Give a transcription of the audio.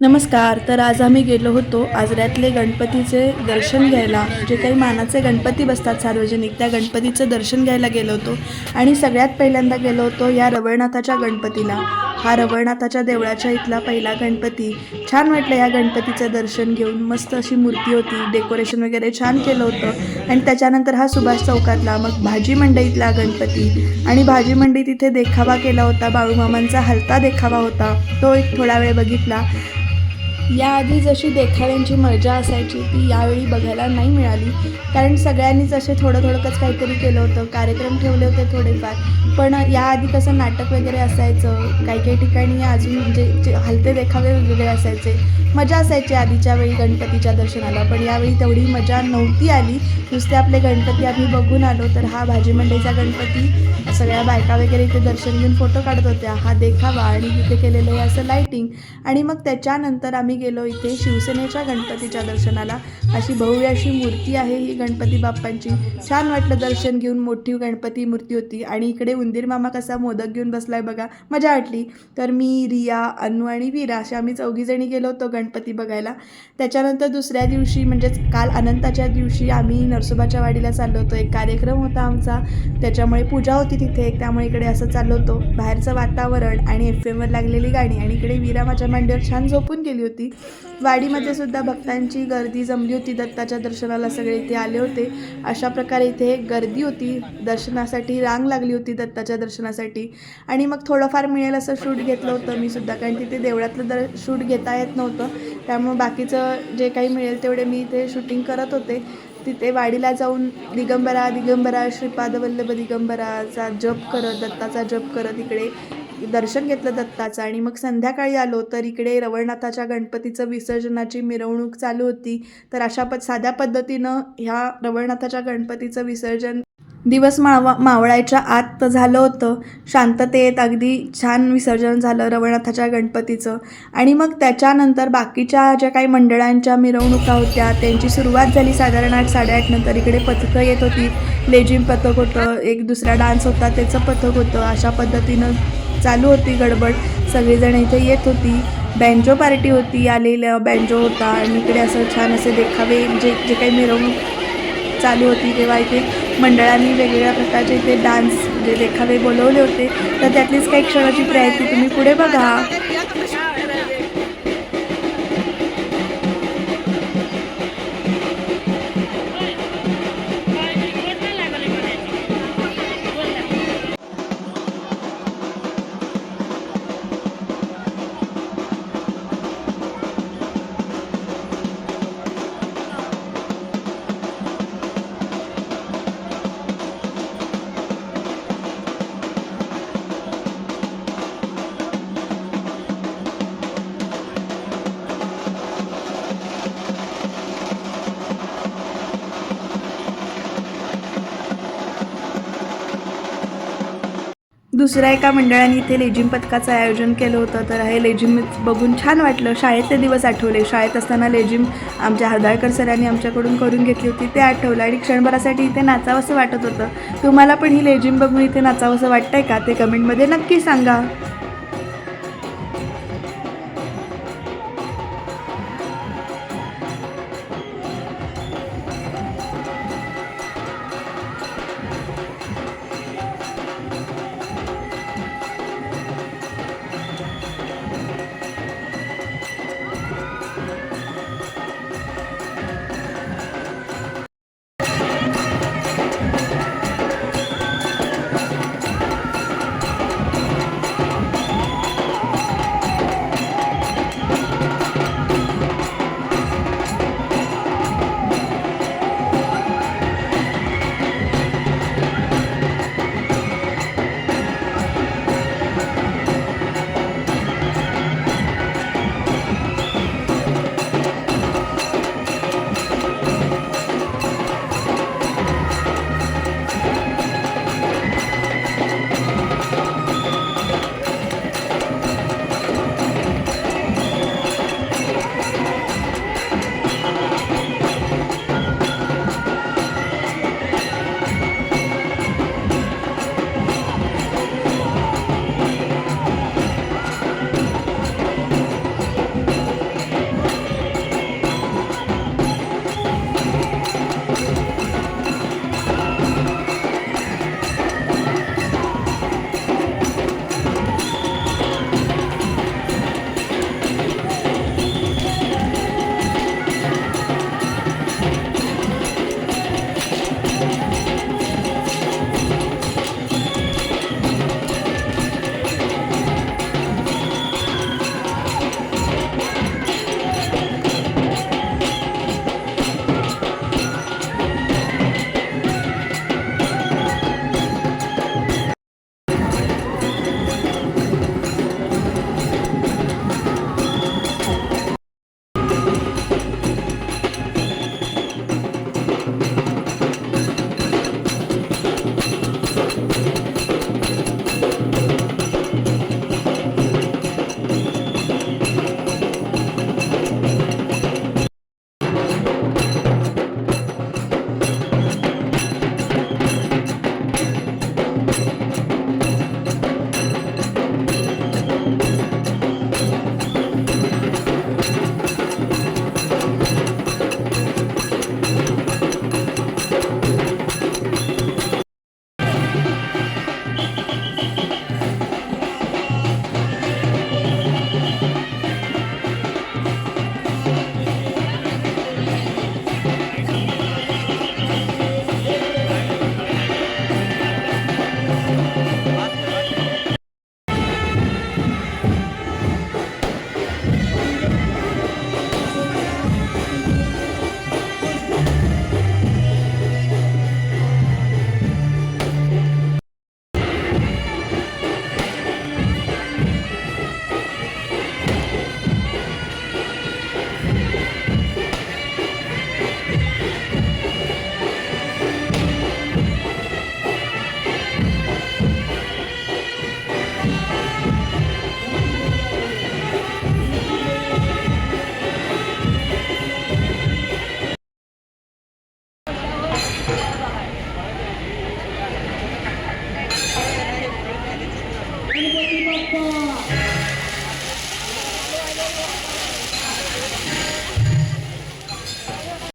नमस्कार. तर आज आम्ही गेलो होतो आजऱ्यातले गणपतीचे दर्शन घ्यायला. जे काही मानाचे गणपती बसतात सार्वजनिक, त्या गणपतीचं दर्शन घ्यायला गेलो होतो. आणि सगळ्यात पहिल्यांदा गेलो होतो या रवळनाथाच्या गणपतीला. हा रवळनाथाच्या देवळाच्या इथला पहिला गणपती. छान वाटलं या गणपतीचं दर्शन घेऊन. मस्त अशी मूर्ती होती, डेकोरेशन वगैरे छान केलं होतं. आणि त्याच्यानंतर हा सुभाष चौकातला, मग भाजी मंडईतला गणपती. आणि भाजी मंडईत इथे देखावा केला होता, बाळूमामांचा हलता देखावा होता, तो एक थोडा वेळ बघितला. याआधी जशी देखाव्यांची मजा असायची ती यावेळी बघायला नाही मिळाली, कारण सगळ्यांनीच असे थोडं थोडंच काहीतरी केलं होतं, कार्यक्रम ठेवले होते थोडेफार. पण याआधी कसं नाटक वगैरे असायचं, काही काही ठिकाणी अजून म्हणजे जे हलते देखावे वेगवेगळे असायचे, मजा असायची आधीच्या वेळी गणपतीच्या दर्शनाला. पण यावेळी तेवढी मजा नव्हती आली. नुसते आपले गणपती आम्ही बघून आलो. तर हा भाजी मंडईचा गणपती, सगळ्या बायका वगैरे इथे दर्शन घेऊन फोटो काढत होत्या, हा देखावा आणि तिथे केलेलं आहे असं लाईटिंग. आणि मग त्याच्यानंतर आम्ही गेलो इथे शिवसेनेच्या गणपतीच्या दर्शनाला. अशी भव्य अशी मूर्ती आहे ही गणपती बाप्पांची. छान वाटलं दर्शन घेऊन. मोठी गणपती मूर्ती होती आणि इकडे उंदीर मामा कसा मोदक घेऊन बसलाय बघा, मजा वाटली. तर मी, रिया, अन्नू आणि वीरा अशा आम्ही चौघीजणी गेलो होतो गणपती बघायला. त्याच्यानंतर दुसऱ्या दिवशी म्हणजेच काल अनंताच्या दिवशी आम्ही नरसोबाच्या वाडीला चाललो होतो. एक कार्यक्रम होता आमचा, त्याच्यामुळे पूजा होती तिथे, त्यामुळे इकडे असं चाललो होतो. बाहेरचं वातावरण आणि FM वर लागलेली गाणी, आणि इकडे वीरा माझ्या मांडीवर छान झोपून गेली होती. वाडीमध्ये सुद्धा भक्तांची गर्दी जमली होती दत्ताच्या दर्शनाला, सगळे इथे आले होते. अशा प्रकारे इथे गर्दी होती दर्शनासाठी, रांग लागली होती दत्ताच्या दर्शनासाठी. आणि मग थोडंफार मिळेल असं शूट घेतलं होतं मी सुद्धा, कारण तिथे देवळातलं शूट घेता येत नव्हतं. त्यामुळे बाकीचं जे काही मिळेल तेवढे मी इथे शूटिंग करत होते. तिथे वाडीला जाऊन दिगंबरा दिगंबरा श्रीपाद वल्लभ दिगंबराचा जप करत, दत्ताचा जप करत इकडे दर्शन घेतलं दत्ताचं. आणि मग संध्याकाळी आलो तर इकडे रवळनाथाच्या गणपतीचं विसर्जनाची मिरवणूक चालू होती. तर अशा साध्या पद्धतीनं ह्या रवळनाथाच्या गणपतीचं विसर्जन दिवस मावळायच्या आत झालं होतं. शांततेत अगदी छान विसर्जन झालं रवळनाथाच्या गणपतीचं. आणि मग त्याच्यानंतर बाकीच्या ज्या काही मंडळांच्या मिरवणुका होत्या त्यांची सुरुवात झाली साधारण 8-8:30 नंतर. इकडे पथकं येत होती, लेझिम पथक होतं, एक दुसरा डान्स होता त्याचं पथक होतं. अशा पद्धतीनं चालू होती गडबड. सगळीजण इथे येत होती. बँजो पार्टी होती, आलेल्या बँजो होता. आणि इकडे असं छान असे देखावे जे जे काही मिरवणूक चालू होती तेव्हा इथे मंडळांनी वेगवेगळ्या प्रकारचे इथे डान्स जे देखावे बोलवले होते. तर त्यातलीच काही क्षणाची प्रयत्न तुम्ही पुढे बघा. दुसऱ्या एका मंडळाने इथे लेझिम पथकाचं आयोजन केलं होतं. तर हे लेझिम बघून छान वाटलं. शाळेतले दिवस आठवले. शाळेत असताना लेझिम आमच्या हरदाळकर सरांनी आमच्याकडून करून घेतली होती, ते आठवलं. आणि क्षणभरासाठी इथे नाचावंसं वाटत होतं. तुम्हाला पण ही लेझिम बघून इथे नाचावंसं वाटतंय का, ते कमेंटमध्ये नक्की सांगा.